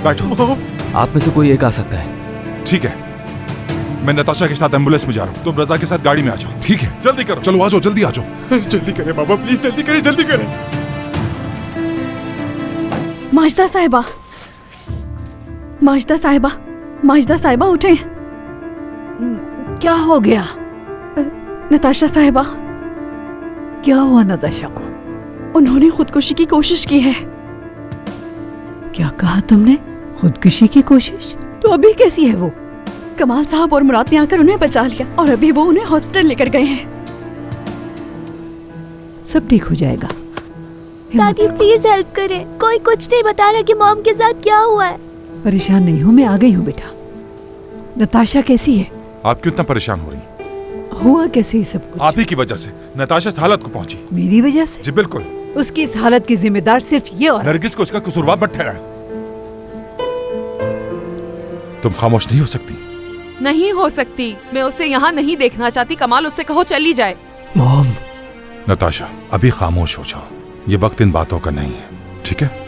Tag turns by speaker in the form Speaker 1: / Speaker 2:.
Speaker 1: बैठो।
Speaker 2: आप में से कोई एक आ सकता है।
Speaker 1: ठीक है, मैं नताशा के साथ एम्बुलेंस में जा रहा हूँ, तुम रजा के साथ गाड़ी में आ जाओ।
Speaker 3: ठीक है,
Speaker 1: जल्दी करो।
Speaker 3: चलो आ जाओ, जल्दी आ जाओ।
Speaker 1: जल्दी करें बाबा, प्लीज जल्दी करें, जल्दी करें।
Speaker 4: माजदा साहिबा, माजदा साहिबा, माजदा साहिबा उठे।
Speaker 5: क्या हो गया?
Speaker 4: नताशा साहिबा।
Speaker 5: क्या हुआ नताशा को?
Speaker 4: उन्होंने खुदकुशी की कोशिश की है।
Speaker 5: क्या कहा तुमने? खुदकुशी की कोशिश? तो अभी कैसी है वो?
Speaker 4: कमाल साहब और मुराद ने आकर उन्हें बचा लिया और अभी वो उन्हें हॉस्पिटल लेकर गए हैं।
Speaker 5: सब ठीक हो जाएगा।
Speaker 6: दादी प्लीज हेल्प करें, कोई कुछ नहीं बता रहा कि मॉम के साथ क्या हुआ है।
Speaker 5: परेशान नहीं हो, मैं आ गई हूँ बेटा। नताशा कैसी है?
Speaker 1: आप क्यों इतना परेशान हो रही?
Speaker 5: हुआ कैसे ही सब कुछ?
Speaker 1: आप ही की वजह से नताशा इस हालत को पहुंची।
Speaker 5: मेरी वजह से?
Speaker 1: जी बिल्कुल।
Speaker 5: उसकी इस हालत की जिम्मेदार सिर्फ ये और
Speaker 1: नरगिस को उसका कसूरवार मत ठहराए। तुम खामोश नहीं हो सकती।
Speaker 7: नहीं हो सकती, मैं उसे यहाँ नहीं देखना चाहती। कमाल, उससे कहो चली जाए।
Speaker 2: मॉम।
Speaker 1: नताशा अभी खामोश हो जाओ, ये वक्त इन बातों का नहीं है, ठीक है?